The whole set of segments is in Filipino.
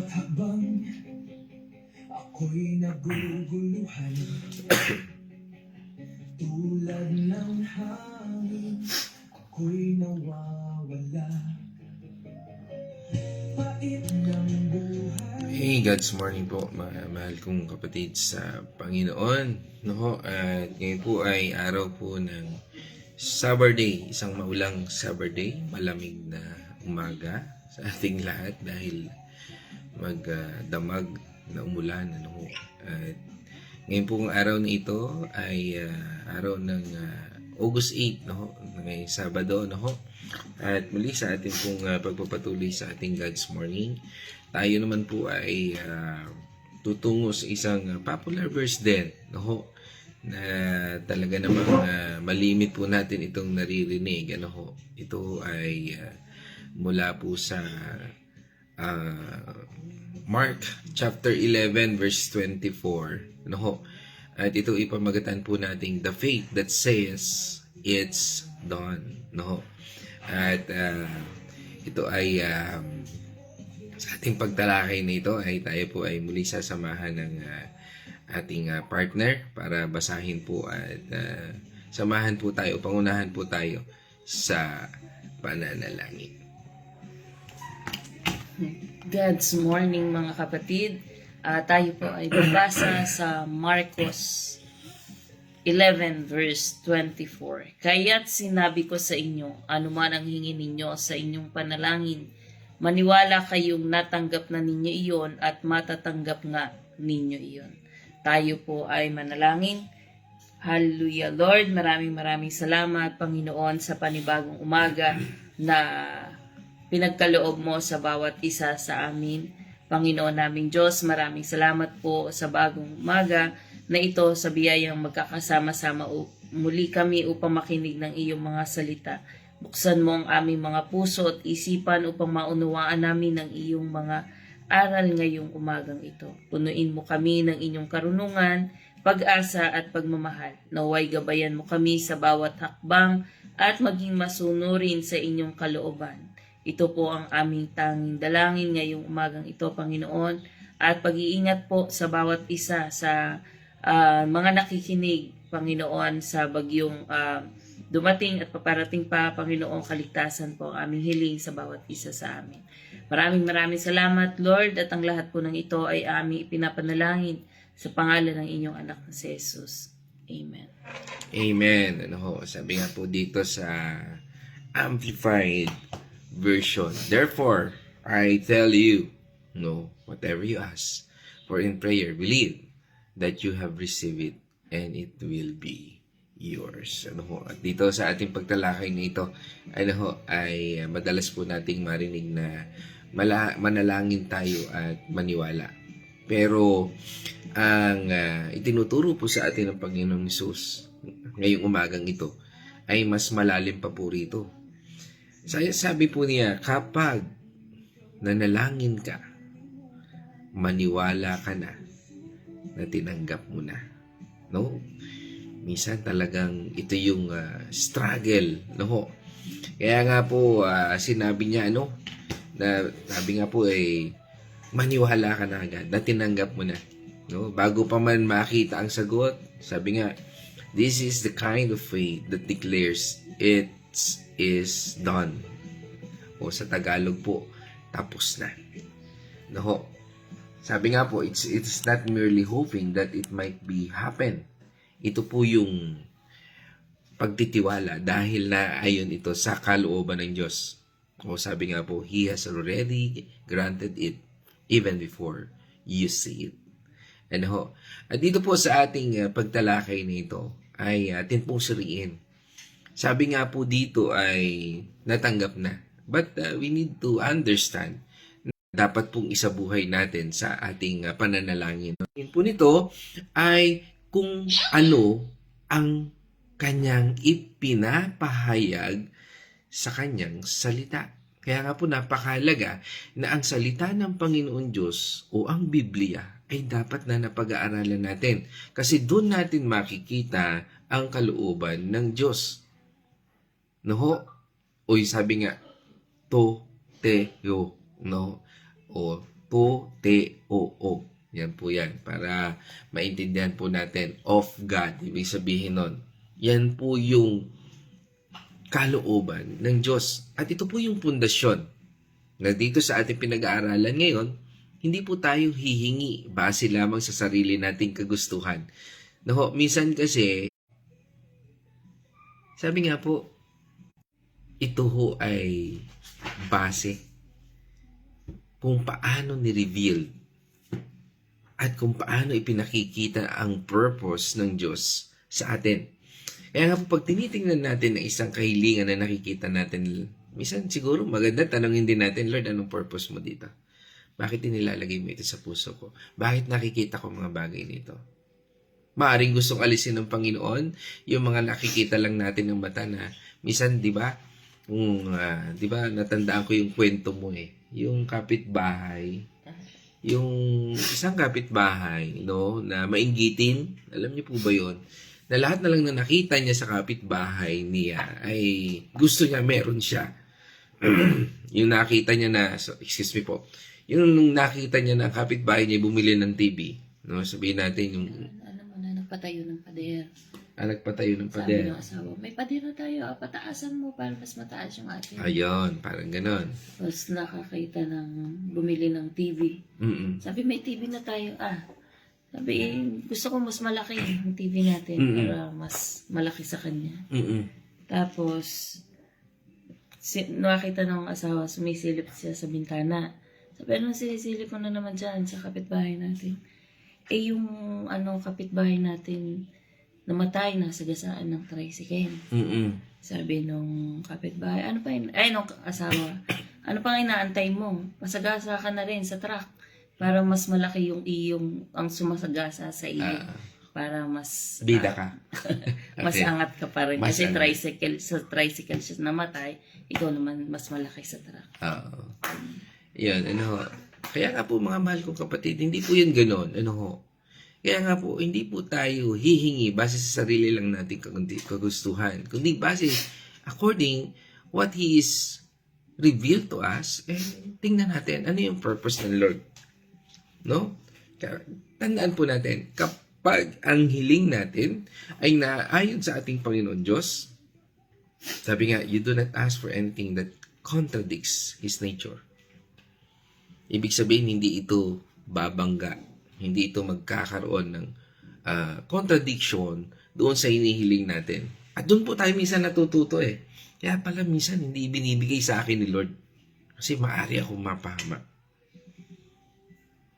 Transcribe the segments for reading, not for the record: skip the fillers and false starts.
bawat habang ako'y naguguluhan tulad ng hangin, ako'y nawawala. Pait ng buhay. Hey, God's morning po, mga mahal kong kapatid sa Panginoon. No? At ngayon po ay araw po ng Saturday, isang maulang Saturday, malamig na umaga sa ating lahat dahil magdamag na umulan. Ano? At ngayon po ang araw na ito ay araw ng August 8, no? Ngayong Sabado. No? At muli sa ating pong pagpapatuloy sa ating God's Morning, tayo naman po ay tutungo sa isang popular verse din, no? Na talaga namang malimit po natin itong naririnig. Ano? Ito ay mula po sa Mark chapter 11 verse 24. Ano? At ito ipamagatan po nating the faith that says it's done. No? At ito ay sa ating pagtalakay na ito ay tayo po ay muli sasamahan ng ating partner para basahin po at samahan po tayo, pangunahan po tayo sa pananalangin. God's morning mga kapatid. Tayo po ay babasa sa Marcos 11 verse 24. Kaya't sinabi ko sa inyo, anuman ang hingin ninyo sa inyong panalangin, maniwala kayong natanggap na ninyo iyon at matatanggap nga ninyo iyon. Tayo po ay manalangin. Hallelujah, Lord. Maraming salamat, Panginoon, sa panibagong umaga na pinagkaloob mo sa bawat isa sa amin. Panginoon naming Diyos, maraming salamat po sa bagong umaga na ito sa biyayang magkakasama-sama muli kami upang makinig ng iyong mga salita. Buksan mo ang aming mga puso at isipan upang maunawaan namin ng iyong mga aral ngayong umagang ito. Punuin mo kami ng inyong karunungan, pag-asa at pagmamahal. Naway gabayan mo kami sa bawat hakbang at maging masunurin sa inyong kalooban. Ito po ang aming tanging dalangin ngayong umagang ito, Panginoon, at pag-iingat po sa bawat isa sa mga nakikinig, Panginoon, sa bagyong dumating at paparating pa, Panginoon, kaligtasan po ang aming hiling sa bawat isa sa amin. Maraming salamat, Lord, at ang lahat po ng ito ay aming ipinapanalangin sa pangalan ng inyong anak na si Jesus. Amen. Amen. Ano, sabi nga po dito sa Amplified Version, therefore, I tell you, no, whatever you ask, for in prayer, believe that you have received it and it will be yours. Ano ho? At dito sa ating pagtalakay na ito, ano ho, ay madalas po nating marinig na manalangin tayo at maniwala. Pero ang itinuturo po sa atin ng Panginoong Hesus ngayong umagang ito ay mas malalim pa po rito. Sabi po niya, kapag nanalangin ka, maniwala ka na tinanggap mo na. No? Minsan talagang ito yung struggle, no? Kaya nga po sinabi niya na sabi nga po maniwala ka na agad na tinanggap mo na, no? Bago pa man makita ang sagot, sabi nga, this is the kind of faith that declares it is done. O sa Tagalog po, tapos na. No? Sabi nga po, it's not merely hoping that it might be happen. Ito po yung pagtitiwala dahil na ayon ito sa kalooban ng Diyos. O sabi nga po, He has already granted it even before you see it. Ano? At dito po sa ating pagtalakay nito ay atin pong suriin. Sabi nga po dito ay natanggap na. But we need to understand dapat pong isabuhay natin sa ating pananalangin. Yung po nito ay kung ano ang kanyang ipinapahayag sa kanyang salita. Kaya nga po napakahalaga na ang salita ng Panginoon Diyos o ang Biblia ay dapat na napag-aaralan natin. Kasi doon natin makikita ang kalooban ng Diyos. No? O sabi nga, to, te, yo, no? O to, T-O-O. Yan po yan. Para maintindihan po natin. Of God. Ibig sabihin nun. Yan po yung kalooban ng Diyos. At ito po yung pundasyon na dito sa ating pinag-aaralan ngayon, hindi po tayo hihingi base lamang sa sarili nating kagustuhan. No, minsan kasi, sabi nga po, ito ho ay base kung paano ni-reveal at kung paano ipinakikita ang purpose ng Diyos sa atin. Kaya nga po, pag tinitingnan natin ang isang kahilingan na nakikita natin, minsan siguro maganda tanongin din natin, Lord, anong purpose mo dito? Bakit inilalagay mo ito sa puso ko? Bakit nakikita ko mga bagay nito? Maaring gustong alisin ng Panginoon yung mga nakikita lang natin ng mata na minsan, di ba? Di ba, natandaan ko yung kwento mo yung kapitbahay, yung isang kapitbahay, no, na mainggitin, alam niyo po ba yon? Na lahat na lang na nakita niya sa kapitbahay niya ay gusto niya meron siya. Yung nakita niya na, excuse me po, yung nung nakita niya na kapitbahay niya bumili ng TV, no, sabihin natin yung Alam mo na, nagpatayo ng pader. nagpatayo ng Sabi pader. ng asawa, may pader na tayo, pataasan mo para mas mataas yung atin. Ayun, parang ganon. Tapos nakakita ng bumili ng TV. Mm-mm. Sabi, may TV na tayo. Sabi, gusto ko mas malaki yung TV natin para mas malaki sa kanya. Mm-mm. Tapos, nakita ng asawa, sumisilip siya sa bintana. Sabi, anong sinisilip mo na naman dyan sa kapitbahay natin? Yung kapitbahay natin namatay na sa gasaan ng tricycle. Mm-mm. Sabi nung kapitbahay, nung asawa, ano pang inaantay mo? Masagasa ka na rin sa truck para mas malaki yung iyong ang sumasagasa sa iyo. Para mas Bida ka. mas Okay. angat ka pa rin. Mas Kasi angat. tricycle siya namatay, ikaw naman mas malaki sa truck. Oo. Yun, kaya nga po mga mahal kong kapatid, hindi po yun ganon. Kaya nga po, hindi po tayo hihingi base sa sarili lang nating kagustuhan. Kundi base according what He is revealed to us, tingnan natin ano yung purpose ng Lord. No? Kaya, tandaan po natin, kapag ang hiling natin ay naayon sa ating Panginoon Diyos, sabi nga, you do not ask for anything that contradicts His nature. Ibig sabihin, hindi ito babangga. Hindi ito magkakaroon ng contradiction doon sa hinihiling natin. At doon po tayo minsan natututo Kaya pala minsan hindi binibigay sa akin ni Lord. Kasi maaari akong mapahama.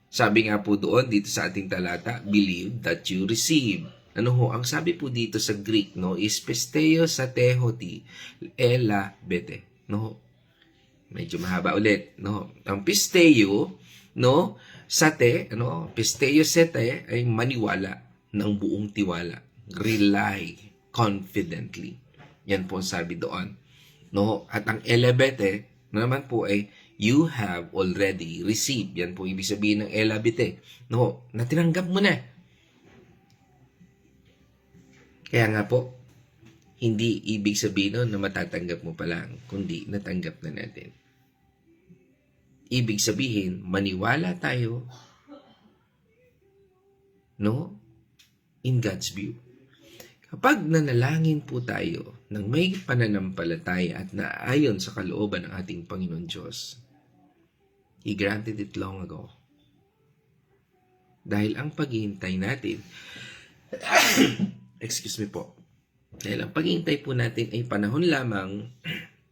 Sabi nga po doon, dito sa ating talata, believe that you receive. Ang sabi po dito sa Greek, is pisteo sa tehoti, ela bete. Medyo mahaba ulit. Ang pisteo, sate, pisteo sete ay maniwala ng buong tiwala. Rely confidently. Yan po ang sabi doon. At ang elebete naman po ay you have already received. Yan po ibig sabihin ng elabete. Na tinanggap mo na. Kaya nga po, hindi ibig sabihin na matatanggap mo pa lang, kundi natanggap na natin. Ibig sabihin, maniwala tayo, in God's view. Kapag nanalangin po tayo ng may pananampalataya at naayon sa kalooban ng ating Panginoon Diyos, He granted it long ago. Dahil ang paghihintay natin, excuse me po, dahil ang paghihintay po natin ay panahon lamang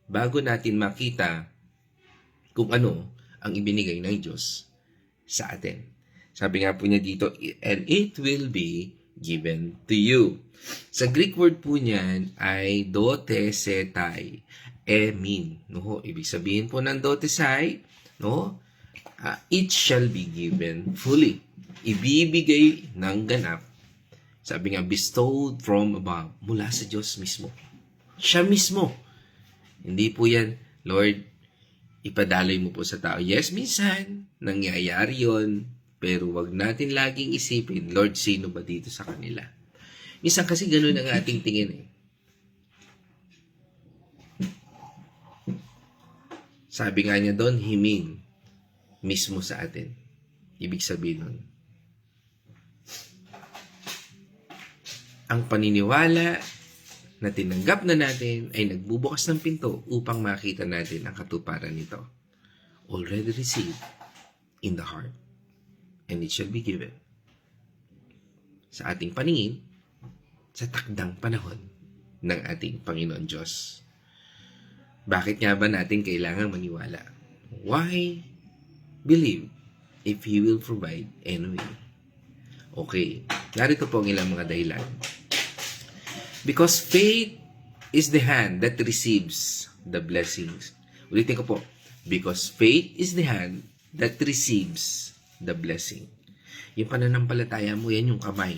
bago natin makita kung ano ang ibinigay ng Diyos sa atin. Sabi nga po niya dito, and it will be given to you. Sa Greek word po niyan ay dotesetai, emin. Ibig sabihin po ng dotesai, it shall be given fully. Ibibigay ng ganap. Sabi nga, bestowed from above, mula sa Diyos mismo. Siya mismo. Hindi po yan, Lord, ipadaloy mo po sa tao. Yes, minsan, nangyayari yon, pero wag natin laging isipin, Lord, sino ba dito sa kanila? Minsan kasi ganun ang ating tingin Sabi nga niya doon, himing mismo sa atin. Ibig sabihin nun, ang paniniwala na tinanggap na natin ay nagbubukas ng pinto upang makita natin ang katuparan nito. Already received in the heart, and it shall be given. Sa ating paningin, sa takdang panahon ng ating Panginoon Diyos. Bakit nga ba natin kailangang maniwala? Why believe if He will provide anyway? Okay, narito po ang ilang mga dahilan. Because faith is the hand that receives the blessings. Ulitin ko po. Because faith is the hand that receives the blessing. Yung pananampalataya mo, yan yung kamay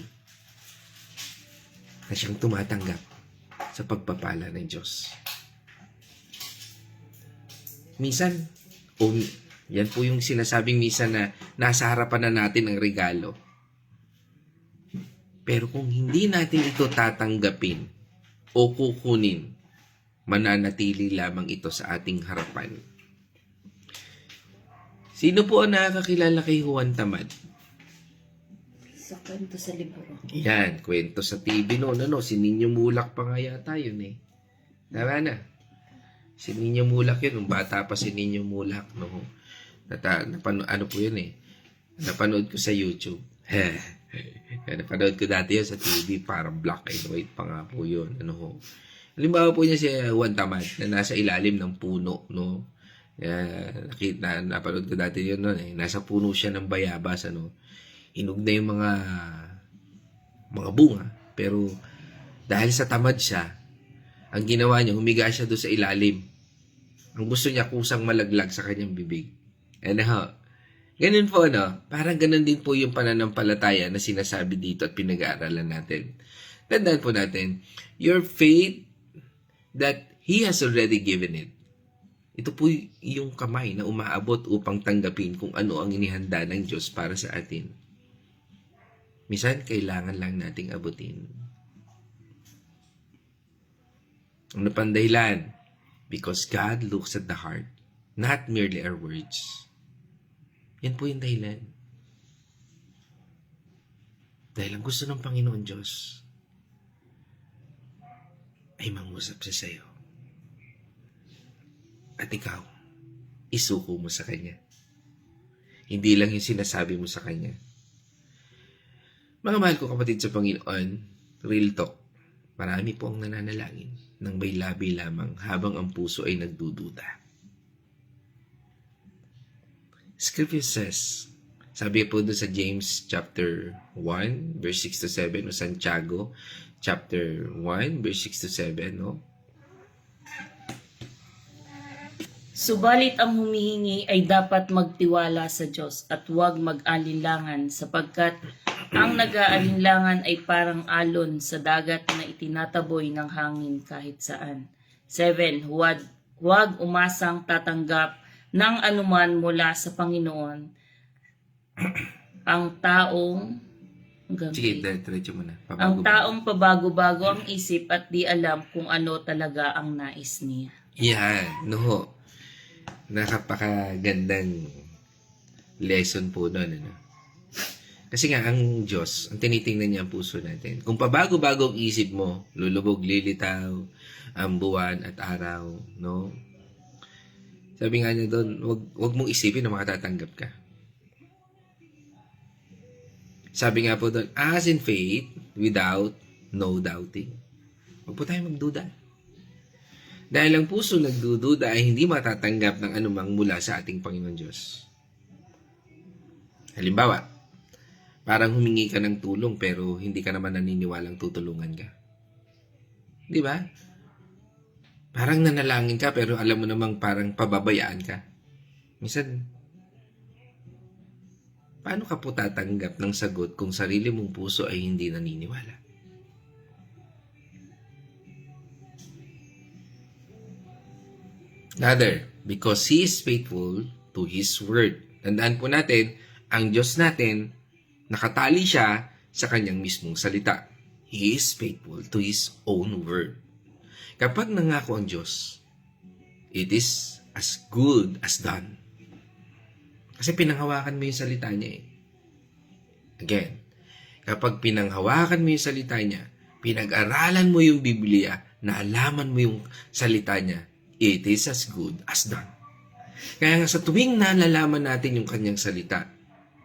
na siyang tumatanggap sa pagpapala ng Diyos. Minsan, yan po yung sinasabing minsan na nasa harapan na natin ang regalo. Pero kung hindi natin ito tatanggapin o kukunin, mananatili lamang ito sa ating harapan. Sino po ang nakakakilala kay Juan Tamad? Sa kwento sa libro. Yan, kwento sa TV noon. Si Ninyo Mulak pa nga yata yun eh. Tama na. Si Ninyo Mulak yun. Nung bata pa si Ninyo Mulak. No? Ano po yun eh. Napanood ko sa YouTube. Napanood ko dati yun sa TV. Parang black and white pa nga po yun. Halimbawa po niya si Juan Tamad na nasa ilalim ng puno. No? Napanood ko dati yun noon eh. Nasa puno siya ng bayabas. Hinog na yung mga bunga. Pero dahil sa tamad siya, ang ginawa niya, humiga siya doon sa ilalim. Ang gusto niya kusang malaglag sa kanyang bibig. Ganun po, parang ganun din po yung pananampalataya na sinasabi dito at pinag-aaralan natin. Tandaan po natin, your faith that He has already given it. Ito po yung kamay na umaabot upang tanggapin kung ano ang inihanda ng Diyos para sa atin. Minsan, kailangan lang nating abutin. Ano pang dahilan? Because God looks at the heart, not merely our words. Yan po yung dahilan. Dahil ang gusto ng Panginoon Diyos ay mangusap siya sa iyo. At ikaw, isuko mo sa Kanya. Hindi lang yung sinasabi mo sa Kanya. Mga mahal ko kapatid sa Panginoon, real talk, marami po ang nananalangin ng may labi lamang habang ang puso ay nagdududa. Scripture says, sabi po doon sa James chapter 1, verse 6 to 7, o Santiago chapter 1, verse 6 to 7, Subalit ang humihingi ay dapat magtiwala sa Diyos at huwag mag-alinlangan sapagkat ang nag-aalinlangan ay parang alon sa dagat na itinataboy ng hangin kahit saan. 7. Huwag umasang tatanggap ng anuman mula sa Panginoon. Ang taong Sige, diretso mo na. ang taong pabago-bago ang isip at di alam kung ano talaga ang nais niya. Yan, nakapakagandang lesson po nun. Kasi nga, ang Diyos, ang tinitingnan niya ang puso natin. Kung pabago-bago ang isip mo, lulubog, lilitaw, ang buwan at araw, Sabi nga niya doon, wag mong isipin na makatatanggap ka. Sabi nga po doon, as in faith, without no doubting. Huwag po tayo magduda. Dahil ang puso nagdududa ay hindi matatanggap ng anumang mula sa ating Panginoon Diyos. Halimbawa, parang humingi ka ng tulong pero hindi ka naman naniniwalang tutulungan ka. Di ba? Parang nanalangin ka pero alam mo namang parang pababayaan ka. Minsan, paano ka po tatanggap ng sagot kung sarili mong puso ay hindi naniniwala? Another, because He is faithful to His word. Tandaan po natin, ang Diyos natin, nakatali siya sa kanyang mismong salita. He is faithful to His own word. Kapag nangako ang Diyos, it is as good as done. Kasi pinanghawakan mo yung salita niya eh. Again, kapag pinanghawakan mo yung salita niya, pinag-aralan mo yung Biblia, naalaman mo yung salita niya, it is as good as done. Kaya nga sa tuwing nalalaman natin yung kanyang salita,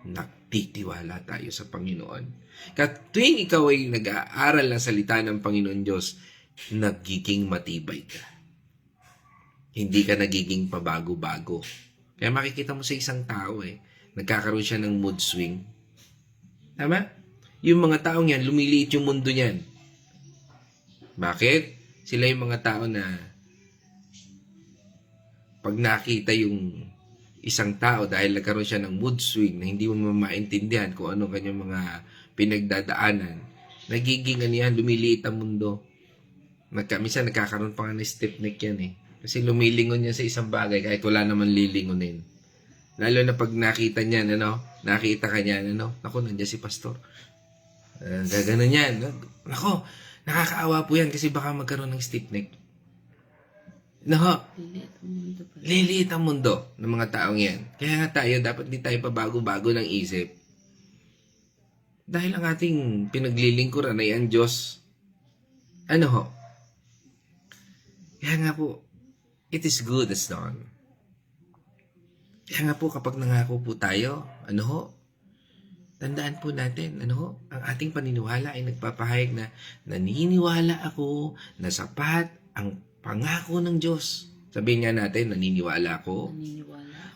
nagtitiwala tayo sa Panginoon. Kaya tuwing ikaw ay nag-aaral ng salita ng Panginoon Diyos, nagiging matibay ka. Hindi ka nagiging pabago-bago. Kaya makikita mo sa isang tao nagkakaroon siya ng mood swing. Tama? Yung mga taong yan, lumiliit yung mundo niyan. Bakit? Sila yung mga tao na pag nakita yung isang tao dahil nagkaroon siya ng mood swing na hindi mo maintindihan kung ano kanyang mga pinagdadaanan, nagiging lumiliit ang mundo. Minsan nagkakaroon pa nga ng stiff neck yan Kasi lumilingon yan sa isang bagay kahit wala naman lilingonin. Lalo na pag nakita niya, nakita ka niya, naku, nandiyan si pastor. Gaganon yan. Naku, nakakaawa po yan kasi baka magkaroon ng stiff neck. Liliit ang mundo ng mga taong yan. Kaya nga tayo, dapat di tayo pabago-bago ng isip. Dahil ang ating pinaglilingkuran ay ang Diyos. Kaya nga po, it is good as done. Kaya nga po, kapag nangako po tayo, tandaan po natin, ang ating paniniwala ay nagpapahayag na naniniwala ako na sapat ang pangako ng Diyos. Sabihin nga natin, naniniwala ako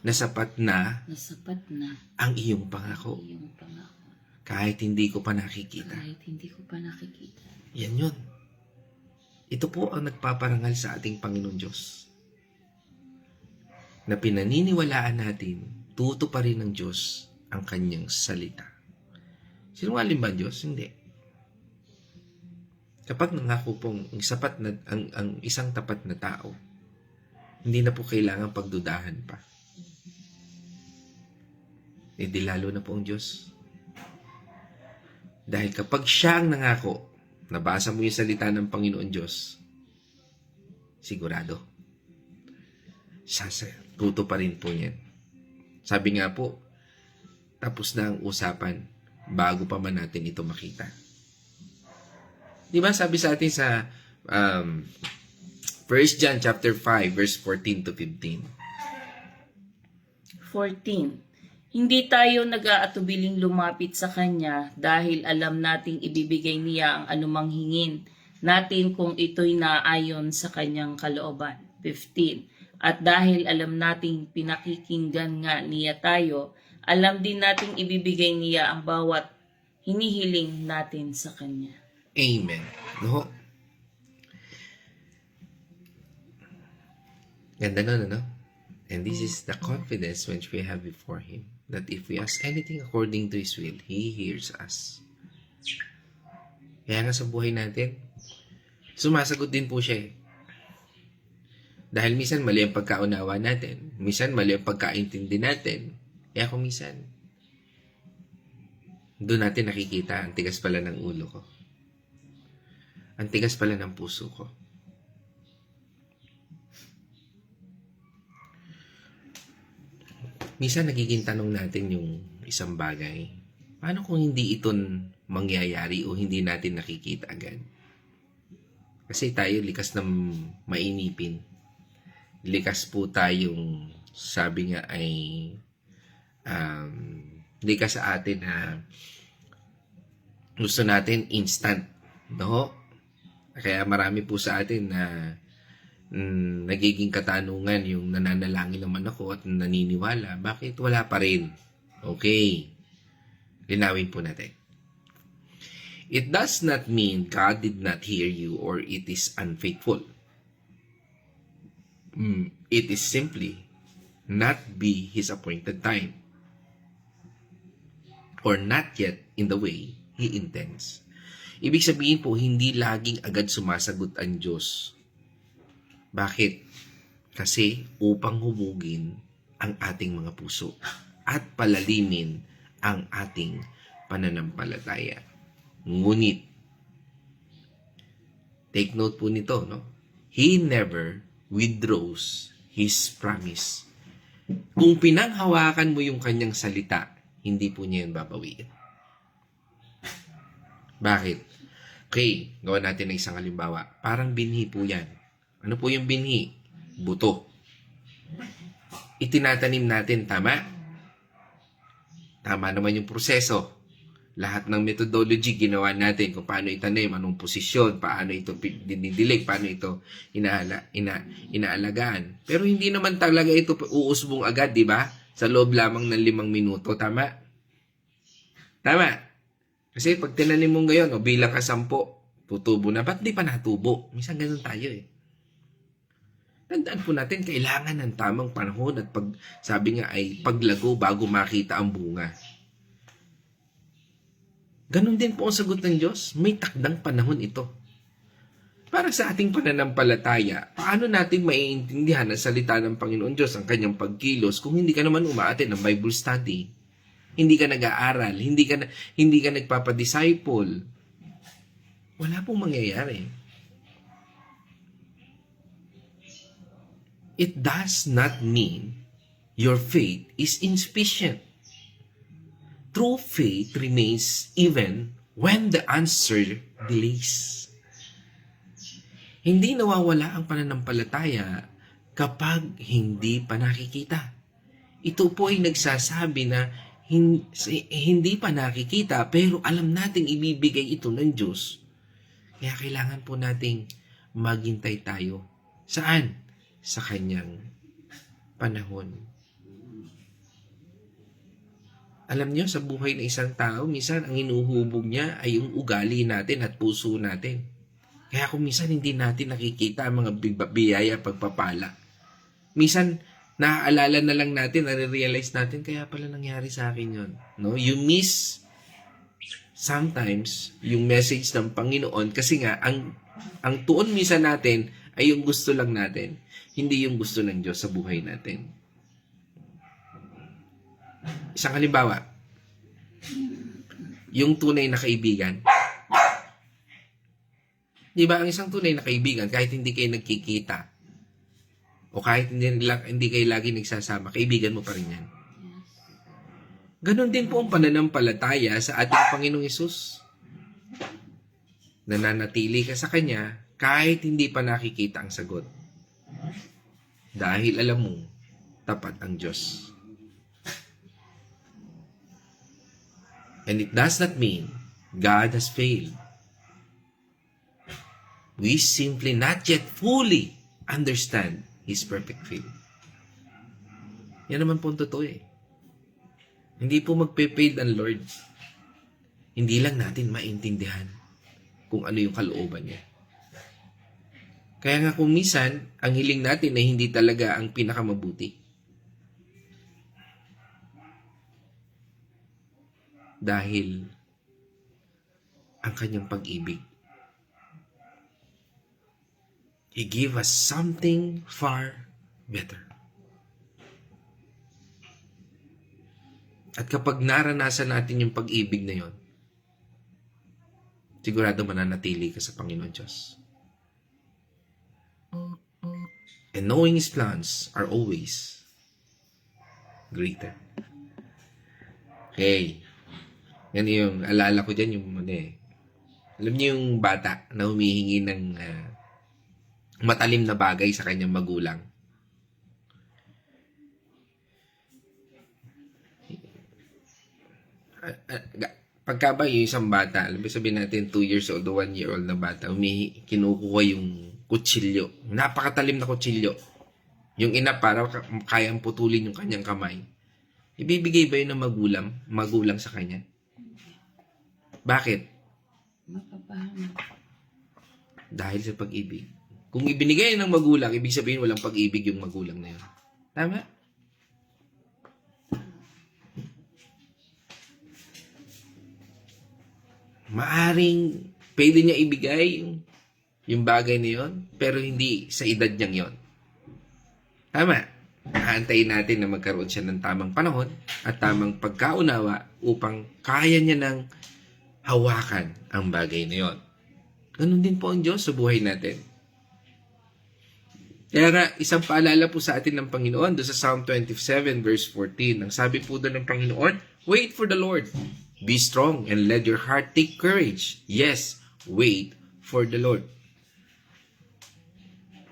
na sapat na ang iyong pangako. Kahit hindi ko pa nakikita. Yan yun. Ito po ang nagpaparangal sa ating Panginoon Diyos. Na pinaniniwalaan natin, tutuparin ng Diyos ang kanyang salita. Sinungaling ba Diyos? Hindi. Kapag nangako pong ang isang tapat na tao, hindi na po kailangan pagdudahan pa. Di lalo na po ang Diyos. Dahil kapag siya ang nangako, nabasa mo yung salita ng Panginoon Diyos, sigurado, tuto pa rin po niyan. Sabi nga po, tapos na ang usapan bago pa man natin ito makita. Di ba sabi sa atin sa 1 John chapter 5 verse 14 to 15. 14. Hindi tayo nag-aatubiling lumapit sa Kanya dahil alam nating ibibigay niya ang anumang hingin natin kung ito'y naayon sa Kanyang kalooban. 15. At dahil alam nating pinakikinggan nga niya tayo, alam din nating ibibigay niya ang bawat hinihiling natin sa Kanya. Amen. Ganda nun, And this is the confidence which we have before Him, that if we ask anything according to His will, He hears us. Kaya nga sa buhay natin, sumasagot din po siya Dahil minsan mali ang pagkaunawa natin, minsan mali ang pagkaintindi natin. Kaya kung minsan, doon natin nakikita, ang tigas pala ng ulo ko. Ang tigas pala ng puso ko. Minsan nagiging tanong natin yung isang bagay, paano kung hindi ito mangyayari o hindi natin nakikita agad? Kasi tayo likas na mainipin. Likas po tayong, sabi nga ay, likas sa atin na gusto natin instant. Kaya marami po sa atin na nagiging katanungan yung nananalangin naman ako at naniniwala, bakit wala pa rin? Okay. Linawin po natin. It does not mean God did not hear you or it is unfaithful. It is simply not be His appointed time or not yet in the way He intends. Ibig sabihin po, hindi laging agad sumasagot ang Diyos. Bakit? Kasi upang hubugin ang ating mga puso at palalimin ang ating pananampalataya. Ngunit, take note po nito, He never withdraws His promise. Kung pinanghawakan mo yung kanyang salita, hindi po niya yan babawiin. Bakit? Okay, gawa natin ng isang halimbawa. Parang binhi po yan. Ano po yung binhi? Buto. Itinatanim natin, tama? Tama naman yung proseso. Lahat ng methodology ginawa natin kung paano itanim, anong posisyon, paano ito dinidilig, paano ito inaalagaan. Pero hindi naman talaga ito uusbong agad, di ba? Sa loob lamang ng 5 minuto, tama? Tama. Kasi pag tinanim mo ngayon, bilang ka 10, tutubo na. Ba't di pa natubo? Minsan ganun tayo eh. Tandaan po natin, kailangan ng tamang panahon at sabi nga ay paglago bago makita ang bunga. Ganon din po ang sagot ng Diyos. May takdang panahon ito. Para sa ating pananampalataya, paano natin maiintindihan ang salita ng Panginoon Diyos, ang kanyang pagkilos, kung hindi ka naman umaattend ng Bible study? Hindi ka nag-aaral, hindi ka nagpapadisciple. Wala pong mangyayari. It does not mean your faith is insufficient. True faith remains even when the answer delays. Hindi nawawala ang pananampalataya kapag hindi pa nakikita. Ito po ay nagsasabi na hindi pa nakikita pero alam nating ibibigay ito ng Diyos. Kaya kailangan po nating maghintay tayo. Saan? Sa kanyang panahon. Alam niyo, sa buhay ng isang tao, minsan ang inuhubog niya ay yung ugali natin at puso natin. Kaya kung minsan hindi natin nakikita ang mga biyaya pagpapala, minsan naaalala na lang natin, nare-realize natin, kaya pala nangyari sa akin yun. No? You miss sometimes yung message ng Panginoon kasi nga, ang tuon minsan natin ay yung gusto lang natin, hindi yung gusto ng Diyos sa buhay natin. Isang halimbawa, yung tunay na kaibigan. Di ba, ang isang tunay na kaibigan, kahit hindi kayo nagkikita, o kahit hindi kayo lagi nagsasama, kaibigan mo pa rin yan. Ganon din po ang pananampalataya sa ating Panginoong Hesus. Nananatili ka sa Kanya, kahit hindi pa nakikita ang sagot. Dahil alam mo, tapat ang Diyos. And it does not mean God has failed. We simply not yet fully understand His perfect will. Yan naman po ang totoo eh. Hindi po magpe-fail ang Lord. Hindi lang natin maintindihan kung ano yung kalooban niya. Kaya nga kung minsan, ang hiling natin ay hindi talaga ang pinakamabuti. Dahil ang kanyang pag-ibig. He gave us something far better. At kapag naranasan natin yung pag-ibig na yon, sigurado mananatili ka sa Panginoon Diyos. And knowing His plans are always greater. Okay. Yan yung alala ko dyan, yung alam niyo yung bata na humihingi ng matalim na bagay sa kanyang magulang. Pagka ba yung isang bata, alam mo sabihin natin 2 years old o 1 year old na bata, kinukuha yung kutsilyo, napakatalim na kutsilyo. Yung ina para kayang putulin yung kanyang kamay. Ibibigay ba yun ng magulang sa kanya? Bakit? Mapapahama. Dahil sa pag-ibig. Kung ibinigay ng magulang, ibig sabihin walang pag-ibig yung magulang na yun. Tama? Maaring pwede niya ibigay yung bagay na yun, pero hindi sa edad niyang yun. Tama? Haantayin natin na magkaroon siya ng tamang panahon at tamang pagkaunawa upang kaya niya ng hawakan ang bagay na yon. Ganun din po ang Diyos sa buhay natin. Kaya nga, isang paalala po sa atin ng Panginoon doon sa Psalm 27 verse 14. Ang sabi po doon ng Panginoon, wait for the Lord. Be strong and let your heart take courage. Yes, wait for the Lord.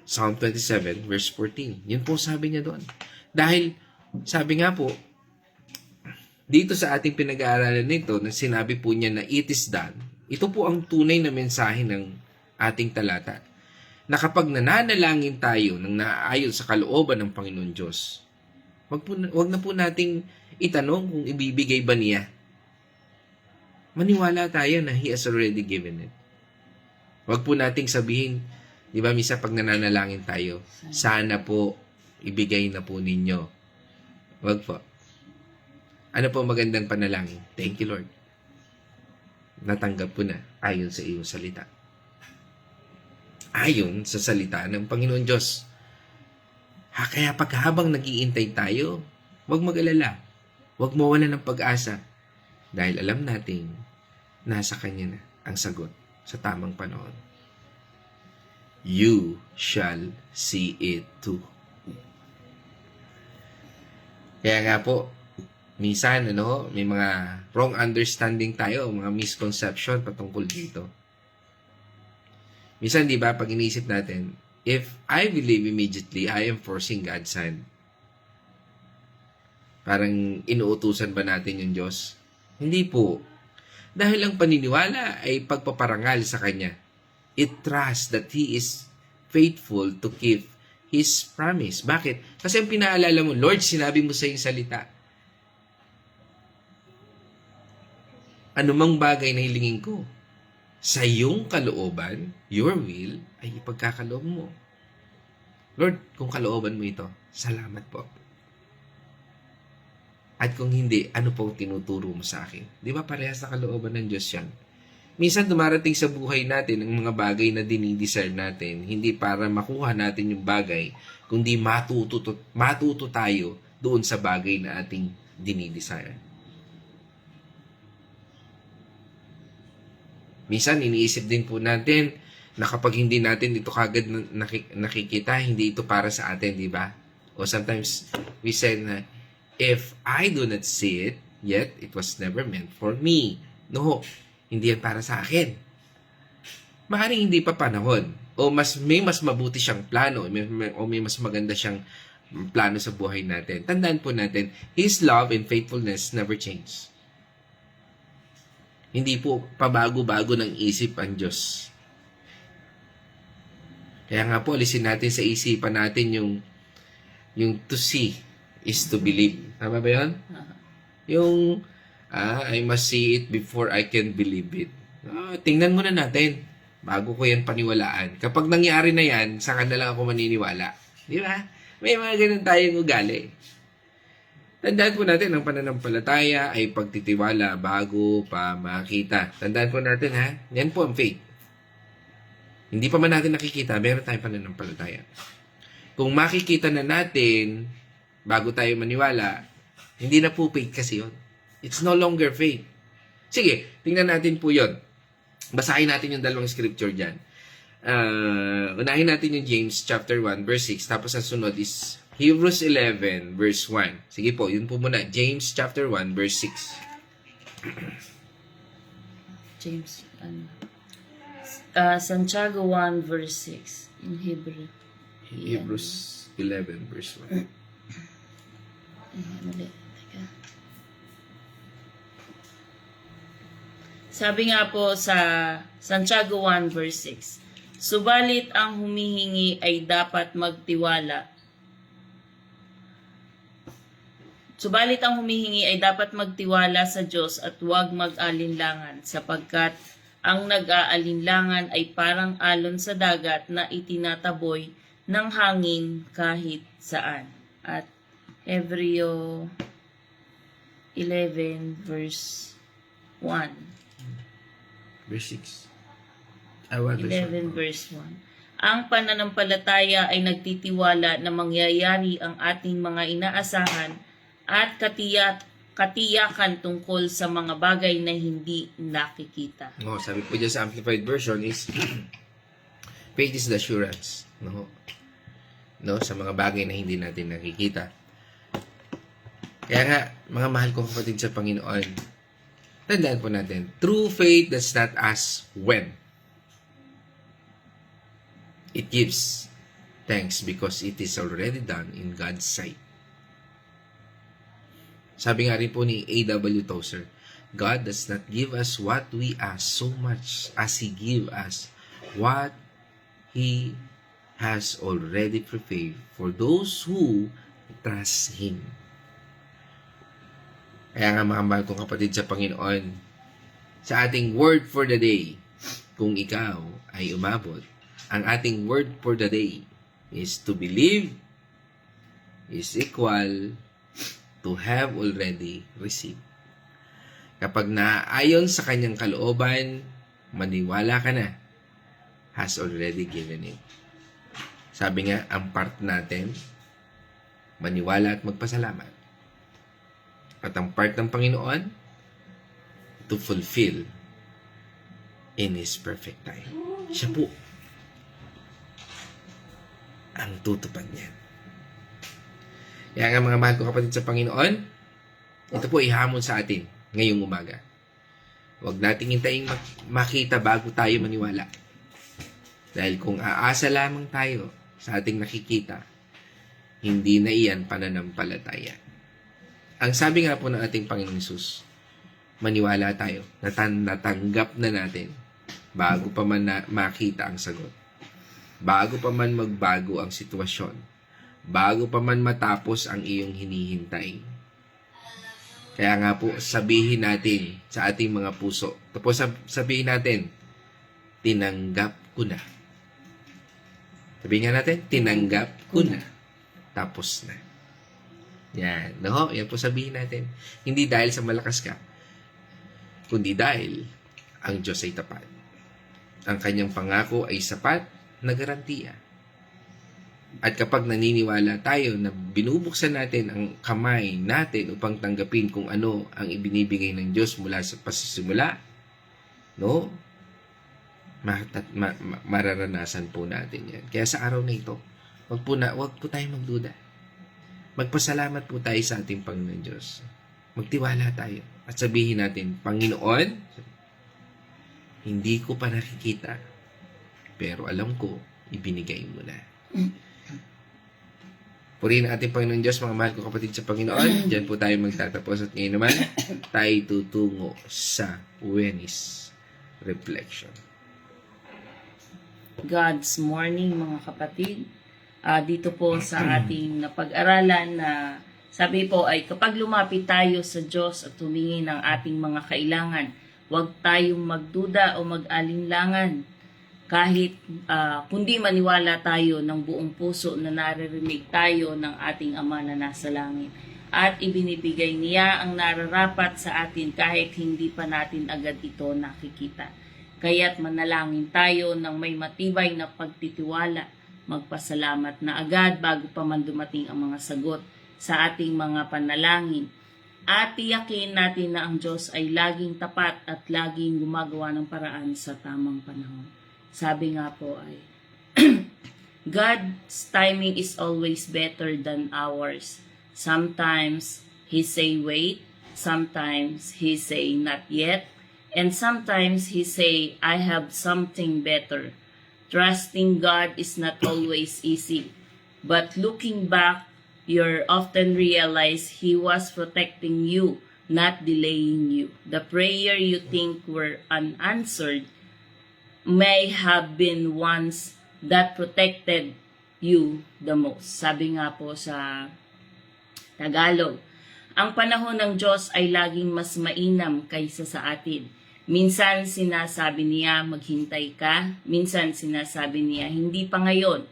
Psalm 27 verse 14. Yun po sabi niya doon. Dahil, sabi nga po, dito sa ating pinag-aaralan nito, na sinabi po niya na it is done, ito po ang tunay na mensahe ng ating talata. Na kapag nananalangin tayo ng naaayon sa kalooban ng Panginoon Diyos, wag na po nating itanong kung ibibigay ba niya. Maniwala tayo na He has already given it. Wag po nating sabihin, di ba, misa pag nananalangin tayo, sana po ibigay na po ninyo. Wag po. Ano po magandang panalangin? Thank you, Lord. Natanggap ko na ayon sa iyong salita. Ayon sa salita ng Panginoon Diyos. Kaya habang nag-iintay tayo, wag mag-alala. Wag mawala ng pag-asa. Dahil alam nating nasa Kanya na ang sagot sa tamang panahon. You shall see it too. Kaya nga po, minsan, may mga wrong understanding tayo, mga misconception patungkol dito. Minsan, di ba, pag iniisip natin, if I believe immediately, I am forcing God's hand. Parang inuutusan ba natin yung Diyos? Hindi po. Dahil ang paniniwala ay pagpaparangal sa Kanya. It trusts that He is faithful to keep His promise. Bakit? Kasi ang pinaalala mo, Lord, sinabi mo sa iyong salita, anumang bagay na hilingin ko, sa iyong kalooban, your will, ay ipagkakaloob mo. Lord, kung kalooban mo ito, salamat po. At kung hindi, ano pong tinuturo mo sa akin? Di ba parehas sa kalooban ng Diyos yan? Minsan dumarating sa buhay natin ang mga bagay na dinidesire natin, hindi para makuha natin yung bagay, kundi matuto tayo doon sa bagay na ating dinidesire. Minsan, iniisip din po natin na kapag hindi natin ito kagad nakikita, hindi ito para sa atin, di ba? O sometimes, we say na, if I do not see it, yet it was never meant for me. No, hindi yan para sa akin. Maaaring hindi pa panahon. O may mas mabuti siyang plano, o may mas maganda siyang plano sa buhay natin. Tandaan po natin, His love and faithfulness never change. Hindi po pabago-bago ng isip ang Diyos. Kaya nga po, alisin natin sa isipan natin yung to see is to believe. Tama ba yun? Yung, I must see it before I can believe it. Tingnan muna natin bago ko yan paniwalaan. Kapag nangyari na yan, saka na lang ako maniniwala. Di ba? May mga ganun tayong ugali. Tandaan po natin, ang pananampalataya ay pagtitiwala bago pa makita. Tandaan po natin, yan po ang faith. Hindi pa man natin nakikita, meron tayong pananampalataya. Kung makikita na natin bago tayo maniwala, hindi na po faith kasi yun. It's no longer faith. Sige, tingnan natin po yun. Basahin natin yung dalawang scripture dyan. Unahin natin yung James chapter 1 verse 6, tapos ang sunod is Hebrews 11 verse 1. Sige po, yun po muna. James chapter 1 verse 6. James, Santiago 1 verse 6 in Hebrew. Hebrews 11 verse 1. Mali. Teka. Sabi nga po sa Santiago 1 verse 6, subalit ang humihingi ay dapat magtiwala. Subalit ang humihingi ay dapat magtiwala sa Diyos at huwag mag-alinlangan, sapagkat ang nag-aalinlangan ay parang alon sa dagat na itinataboy ng hangin kahit saan. At Hebreo 11 verse 1. Verse 6. 11 verse 1. Ang pananampalataya ay nagtitiwala na mangyayari ang ating mga inaasahan at katiyakan tungkol sa mga bagay na hindi nakikita. Sabi po dyan sa Amplified Version is faith is the assurance. Sa mga bagay na hindi natin nakikita. Kaya nga, mga mahal kong kapatid sa Panginoon, Tandaan po natin, true faith does not ask when. It gives thanks because it is already done in God's sight. Sabi nga rin po ni A.W. Tozer, God does not give us what we ask so much as He give us what He has already prepared for those who trust Him. Kaya nga mga mahal kong kapatid sa Panginoon, sa ating word for the day, kung ikaw ay umabot, ang ating word for the day is to believe is equal to have already received. Kapag naayon sa kanyang kalooban, maniwala ka na, has already given it. Sabi nga, ang part natin, maniwala at magpasalamat. At ang part ng Panginoon, to fulfill in His perfect time. Siya po ang tutupad niyan. Kaya nga mga mahal ko kapatid sa Panginoon, ito po ihamon sa atin ngayong umaga. Huwag nating hintayin makita bago tayo maniwala. Dahil kung aasa lamang tayo sa ating nakikita, hindi na iyan pananampalataya. Ang sabi nga po ng ating Panginoong Hesus, maniwala tayo, natanggap na natin bago pa man makita ang sagot. Bago pa man magbago ang sitwasyon. Bago pa man matapos ang iyong hinihintay. Kaya nga po, sabihin natin sa ating mga puso. Tapos sabihin natin, tinanggap ko na. Sabihin nga natin, tinanggap ko na. Tapos na. Yan. No? Yan po sabihin natin. Hindi dahil sa malakas ka, kundi dahil ang Diyos ay tapat. Ang kanyang pangako ay sapat na garantiya. At kapag naniniwala tayo na binubuksan natin ang kamay natin upang tanggapin kung ano ang ibinibigay ng Diyos mula sa pasisimula, no? Mararanasan po natin yan. Kaya sa araw na ito, wag po tayo magduda. Magpasalamat po tayo sa ating Panginoon Diyos. Magtiwala tayo. At sabihin natin, Panginoon, hindi ko pa nakikita, pero alam ko, ibinigay mo na. Purihin ang ating Panginoon Diyos, mga mahal ko kapatid sa Panginoon. Diyan po tayo magtatapos at ngayon naman, tayo tutungo sa Venice Reflection. God's morning mga kapatid. Dito po sa ating napag-aralan na sabi po ay kapag lumapit tayo sa Diyos at humingi ng ating mga kailangan, huwag tayong magduda o mag-alinlangan. Kahit kundi maniwala tayo ng buong puso na naririnig tayo ng ating Ama na nasa langit. At ibinibigay niya ang nararapat sa atin kahit hindi pa natin agad ito nakikita. Kaya't manalangin tayo ng may matibay na pagtitiwala, magpasalamat na agad bago pa man dumating ang mga sagot sa ating mga panalangin. At tiyakin natin na ang Diyos ay laging tapat at laging gumagawa ng paraan sa tamang panahon. Sabi nga po ay, God's timing is always better than ours. Sometimes He say wait, sometimes He say not yet, and sometimes He say I have something better. Trusting God is not always easy, but looking back, you often realize He was protecting you, not delaying you. The prayer you think were unanswered may have been ones that protected you the most. Sabi nga po sa Tagalog, ang panahon ng Diyos ay laging mas mainam kaysa sa atin. Minsan sinasabi niya maghintay ka, minsan sinasabi niya hindi pa ngayon.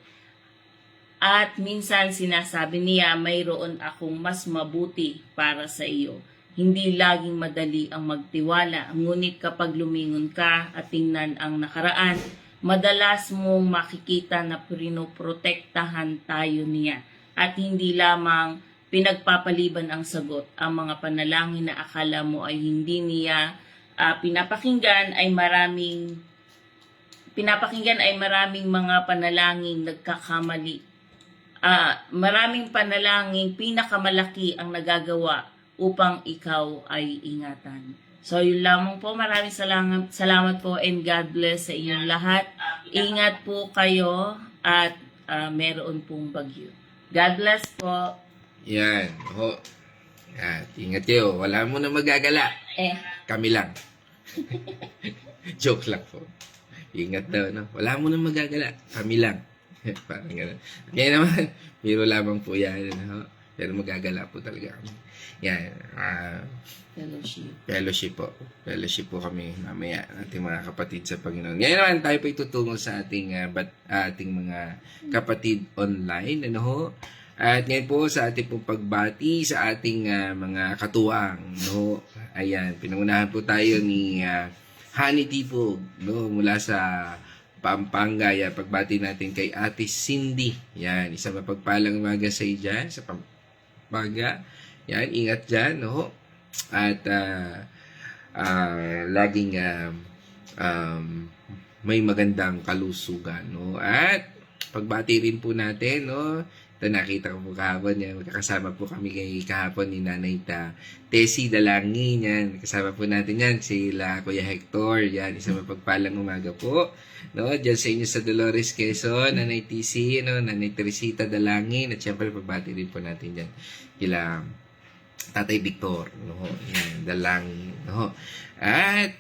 At minsan sinasabi niya mayroon akong mas mabuti para sa iyo. Hindi laging madali ang magtiwala, ngunit kapag lumingon ka at tingnan ang nakaraan, madalas mong makikita na pinoprotektahan tayo niya at hindi lamang pinagpapaliban ang sagot. Ang mga panalangin na akala mo ay hindi niya pinapakinggan ay maraming mga panalangin nagkakamali. Maraming panalangin pinakamalaki ang nagagawa upang ikaw ay ingatan. So, yun lamang po. Maraming salamat po and God bless sa inyong lahat. Ingat po kayo at meron pong bagyo. God bless po. Yan. Ho. Yan. Ingat kayo. Wala mo na magagala. Kami lang. Joke lang po. Ingat daw, no? Wala mo na magagala. Kami lang. Parang gano'n. Kaya naman, biro lamang po yan. No? Pero magagala po talaga kami. Yan. Fellowship po. Fellowship po kami mamaya ating mga kapatid sa Panginoon. Ngayon naman tayo po itutungo sa ating mga kapatid online. Ano ho? At ngayon po sa ating pong pagbati sa ating mga katuwang. No? Ayan, pinangunahan po tayo ni Honey Tipog, no? Mula sa Pampanga. Yan, pagbati natin kay Ate Cindy. Yan, isang mapagpalang umaga sa iyo dyan, sa Pampanga. Yan, ingat dyan, no? At laging may magandang kalusugan, no? At pagbati rin po natin, no? Ito nakita ko po kahapon yan. Magkakasama po kami kay kahapon ni Nanay Tessie Dalangin. Yan. Kasama po natin yan. Sila Kuya Hector. Yan. Isang mapagpalang umaga po. No? Diyan sa inyo sa Dolores, Quezon. Nanay Tessie. No? Nanay Teresita Dalangin. At syempre pagbati rin po natin dyan. Kila Tatay Victor. No? Yan. Dalangin. No? At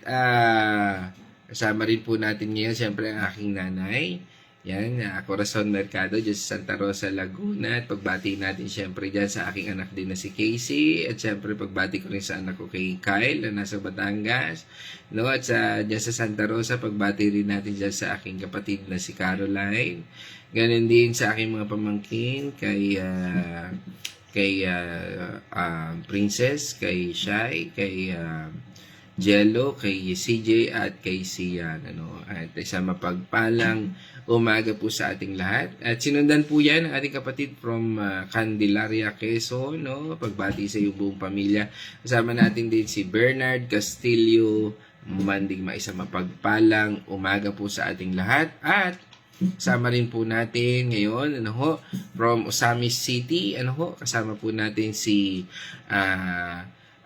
kasama rin po natin ngayon syempre ang aking nanay. Yan, Corazon Mercado, dyan sa Santa Rosa, Laguna. At pagbati natin syempre dyan sa aking anak din na si Casey. At syempre pagbati ko rin sa anak ko kay Kyle na nasa Batangas. No? At dyan sa Santa Rosa, pagbati rin natin dyan sa aking kapatid na si Caroline. Ganon din sa aking mga pamangkin kay Princess, kay Shai, kay Jello, kay CJ at kay Sian. Ano? At isang mapagpalang umaga po sa ating lahat. At sinundan po yan ng ating kapatid from Candelaria, Quezon. No? Pagbati sa iyong buong pamilya. Kasama natin din si Bernard Castillo Mandigma. Isang mapagpalang umaga po sa ating lahat. At kasama rin po natin ngayon, ano ho, from Osamis City, ano ho, kasama po natin si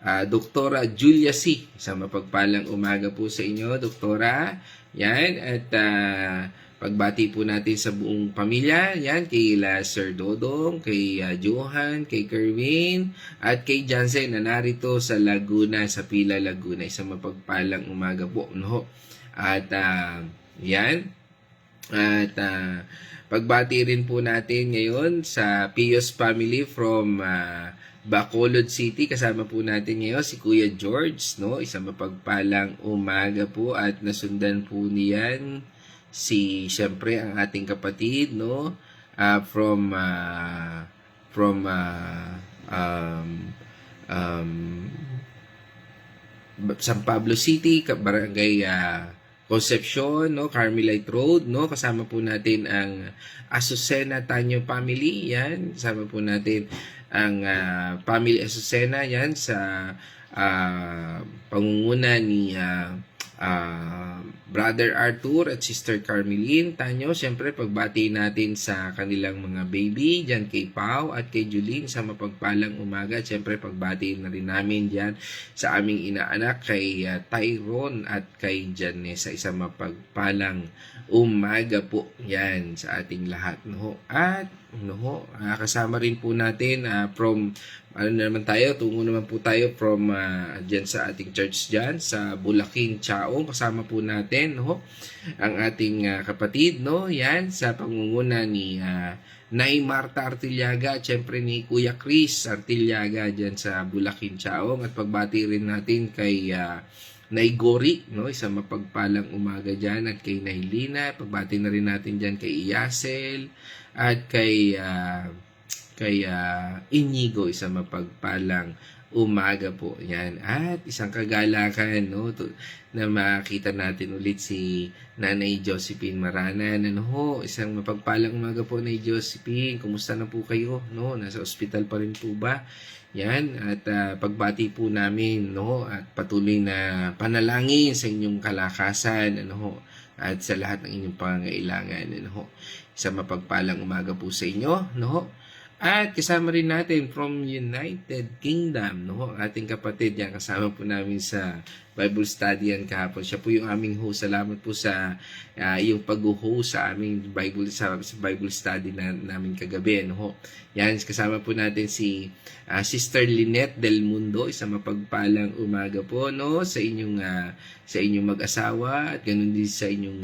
Doktora Julia C. Isang mapagpalang umaga po sa inyo, Doktora. Yan, at pagbati po natin sa buong pamilya. Yan, kay Sir Dodong, kay Johan, kay Kerwin, at kay Jansen na narito sa Laguna, sa Pila, Laguna. Isang mapagpalang umaga po. No? At yan, at pagbati rin po natin ngayon sa Pios family from Bacolod City. Kasama po natin ngayon si Kuya George, no? Isang mapagpalang umaga po at nasundan po niyan siyempre ang ating kapatid, no? From San Pablo City, Barangay Concepcion, no? Carmelite Road, no? Kasama po natin ang Azucena Tanyo family, yan. Kasama po natin ang family Azucena, yan, sa pangunguna ni Brother Arthur at Sister Carmeline Tanyo. Siyempre, pagbati natin sa kanilang mga baby, dyan kay Pau at kay Julene, sa mapagpalang umaga. Siyempre, pagbati na rin namin dyan sa aming inaanak kay Tyrone at kay Janessa. Isang mapagpalang umaga po yan sa ating lahat. No? At kasama rin po natin from tungo naman po tayo from dyan sa ating church dyan sa Bulaking Chaong. Kasama po natin, no, ang ating kapatid, no, yan, sa pangunguna ni Nay Marta Artillaga at syempre ni Kuya Chris Artillaga dyan sa Bulaking Chaong. At pagbati rin natin kay Nay Gori, no, isang mapagpalang umaga dyan, at kay Nailina. Pagbati na rin natin dyan kay Yasel at kay Inigo, isang mapagpalang umaga po. Yan. At isang kagalakan, no, na makita natin ulit si Nanay Josephine Maranan. Ano ho, isang mapagpalang umaga po, Nanay Josephine. Kumusta na po kayo? No, nasa ospital pa rin po ba? Yan. At pagbati po namin, no, at patuloy na panalangin sa inyong kalakasan, ano ho, at sa lahat ng inyong pangangailangan, ano ho. Isang mapagpalang umaga po sa inyo, no. At kasama rin natin from United Kingdom, no? Ating kapatid yan, kasama po namin sa Bible study yan kahapon. Siya po yung aming host. Salamat po sa yung pag-host sa aming sa Bible study namin kagabi, no? Yan, kasama po natin si Sister Lynette Del Mundo. Isang mapagpalang umaga po, no? Sa inyong mag-asawa at ganun din sa inyong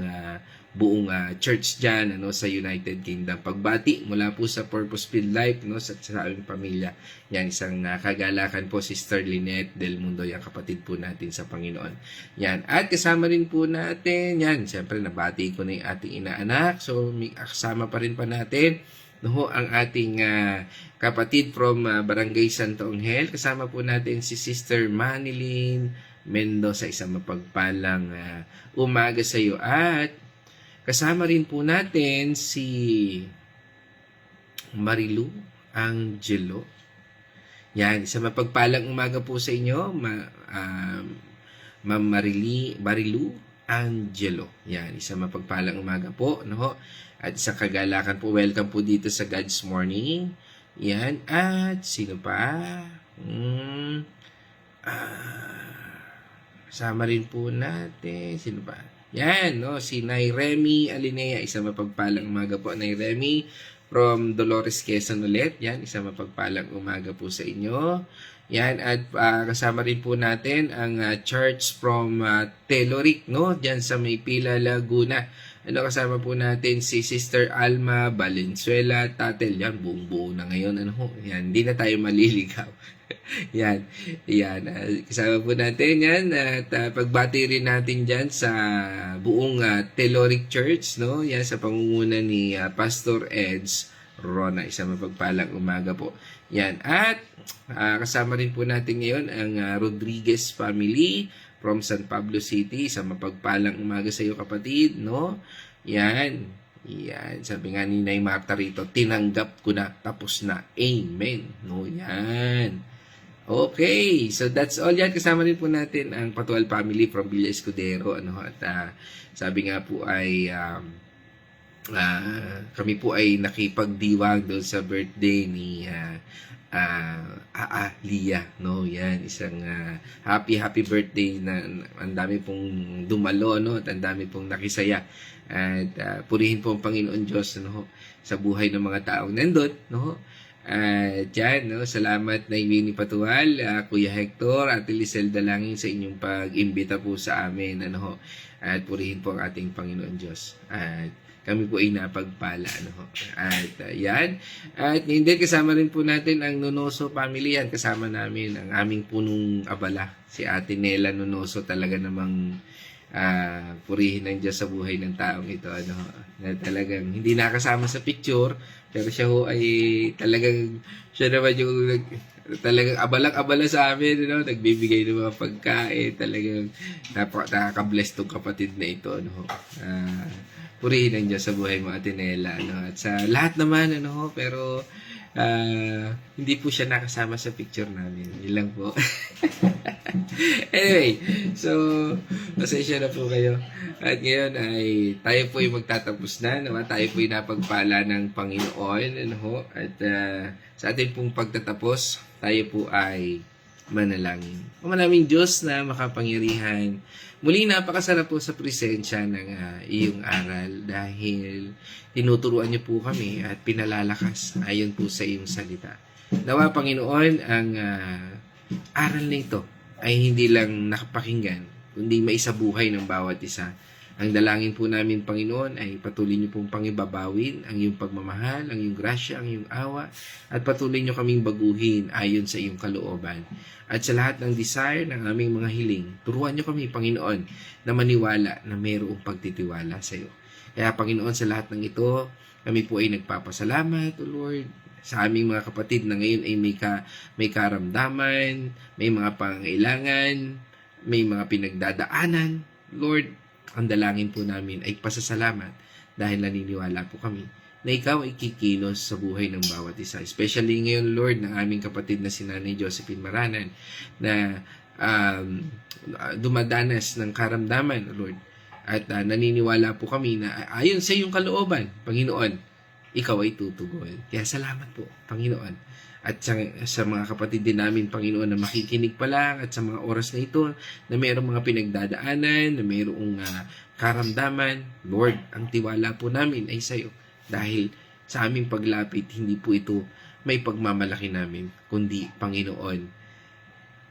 buong church dyan, sa United Kingdom. Pagbati mula po sa Purpose Field Life, sa aming pamilya. Yan, isang kagalakan po, Sister Lynette Del Mundo, yung kapatid po natin sa Panginoon. Yan, at kasama rin po natin, yan, siyempre nabati ko na yung ating inaanak, so kasama pa rin pa natin, ang ating kapatid from Barangay Santo Angel. Kasama po natin si Sister Manilyn Mendoza, isang mapagpalang umaga sa iyo. At kasama rin po natin si Marilu Angelo. Yan, isang mapagpalang umaga po sa inyo, Ma'am Marilu Angelo. Yan, isang mapagpalang umaga po, no? At isang kagalakan po, welcome po dito sa God's Morning. Yan, at sino pa? Kasama rin po natin, sino pa? Yan, si Nay Remy Alinea, isang mapagpalang umaga po, Nay Remy, from Dolores, Quezon ulit. Yan, isang mapagpalang umaga po sa inyo. Yan, at kasama rin po natin ang church from Teloric, dyan sa Maypila, Laguna. Kasama po natin si Sister Alma Valenzuela Tatel. Yan, buong-buo na ngayon. Yan, hindi na tayo maliligaw. yan. Kasama po natin yan. At pagbati rin natin dyan sa buong Teloric Church, Yan, sa pangunguna ni Pastor Eds Rona. Isang mapagpalang umaga po. Yan. At kasama rin po natin ngayon ang Rodriguez family from San Pablo City. Isang mapagpalang umaga sa iyo, kapatid, Yan. Sabi nga ni Nay Marta rito, tinanggap ko na, tapos na. Amen. Yan. Okay, so that's all yan. Kasama rin po natin ang Patual family from Villa Escudero. At sabi nga po ay kami po ay nakipagdiwang doon sa birthday ni Lia, Yan, isang happy birthday na ang dami pong dumalo, at ang dami pong nakisaya. At purihin po ang Panginoon Diyos, sa buhay ng mga taong nandun, At yan, salamat na Winnie Patual, Kuya Hector, Ate Lisel Dalangin sa inyong pag-imbita po sa amin, At purihin po ang ating Panginoon Diyos. At kami po ay napagpala. At yan. At ngayon din kasama rin po natin ang Nonoso family. Yan, kasama namin ang aming punong abala. Si Ate Nela Nonoso, talaga namang purihin ng Diyos sa buhay ng taong ito. Na talagang hindi nakasama sa picture, pero siya ho ay talagang, siya naman yung talagang abalang-abala sa amin, nagbibigay ng mga pagkain. Talagang nakaka-bless tong kapatid na ito. Purihin ang Diyos sa buhay mo, Ate Nela. At sa lahat naman, pero hindi po siya nakasama sa picture namin. Yun lang po. Anyway, so, pasensya na po kayo. At ngayon ay tayo po ay magtatapos na. Tayo po ay napagpala ng Panginoon. At sa ating pong pagtatapos, tayo po ay manalangin. Maraming Diyos na makapangyarihan, muli napakasarap po sa presensya ng iyong aral dahil tinuturuan niyo po kami at pinalalakas ayon po sa iyong salita. Nawa, Panginoon, ang aral na ito ay hindi lang nakapakinggan, kundi maisabuhay ng bawat isa. Ang dalangin po namin, Panginoon, ay patuloy niyo pong pangibabawin ang iyong pagmamahal, ang iyong grasya, ang iyong awa, at patuloy niyo kaming baguhin ayon sa iyong kalooban. At sa lahat ng desire ng aming mga hiling, turuan niyo kami, Panginoon, na maniwala na mayroong pagtitiwala sa iyo. Kaya, Panginoon, sa lahat ng ito, kami po ay nagpapasalamat, O Lord, sa aming mga kapatid na ngayon ay may karamdaman, may mga pangailangan, may mga pinagdadaanan. Lord, ang dalangin po namin ay pasasalamat dahil naniniwala po kami na ikaw ay kikilos sa buhay ng bawat isa. Especially ngayon, Lord, ng aming kapatid na si Nanay Josephine Maranan na dumadanas ng karamdaman, Lord. At naniniwala po kami na ayon sa iyong kalooban, Panginoon, ikaw ay tutugon. Kaya salamat po, Panginoon. At sa mga kapatid din namin, Panginoon, na makikinig pa lang at sa mga oras na ito, na mayroong mga pinagdadaanan, na mayroong karamdaman, Lord, ang tiwala po namin ay sa iyo. Dahil sa aming paglapit, hindi po ito may pagmamalaki namin, kundi, Panginoon,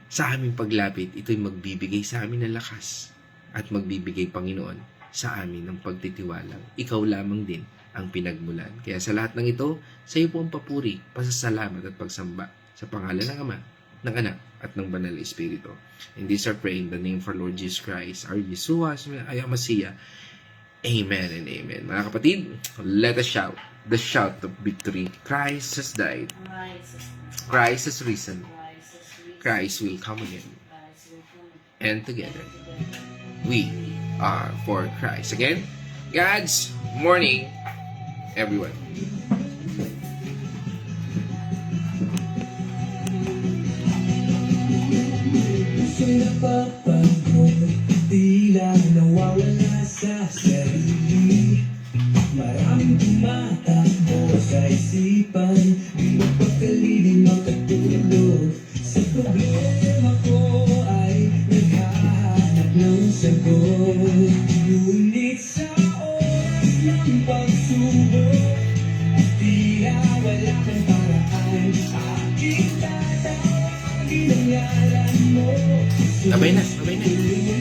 sa aming paglapit, ito'y magbibigay sa amin ng lakas at magbibigay, Panginoon, sa amin ng pagtitiwalang ikaw lamang din ang pinagmulan. Kaya sa lahat ng ito, sa iyo po ang papuri, pasasalamat at pagsamba sa pangalan ng Ama, ng Anak, at ng Banal na Espiritu. And this are praying in the name of our Lord Jesus Christ, our Yeshua, ay Masiya. Amen and amen. Mga kapatid, let us shout the shout of victory. Christ has died. Christ has risen. Christ will come again. And together, we are for Christ. Again, God's morning, everyone. Napapagod, tila nawawala sa sarili. Maraming tumatakbo sa isipan, di mapagkaliling makatulog. Sa problema ko ay naghahanap ng sagot. Ngunit sa oras ng pagsubok, tila wala kang paraan. Aking tatawagin ang ngalan mo. Sabay na, sabay na.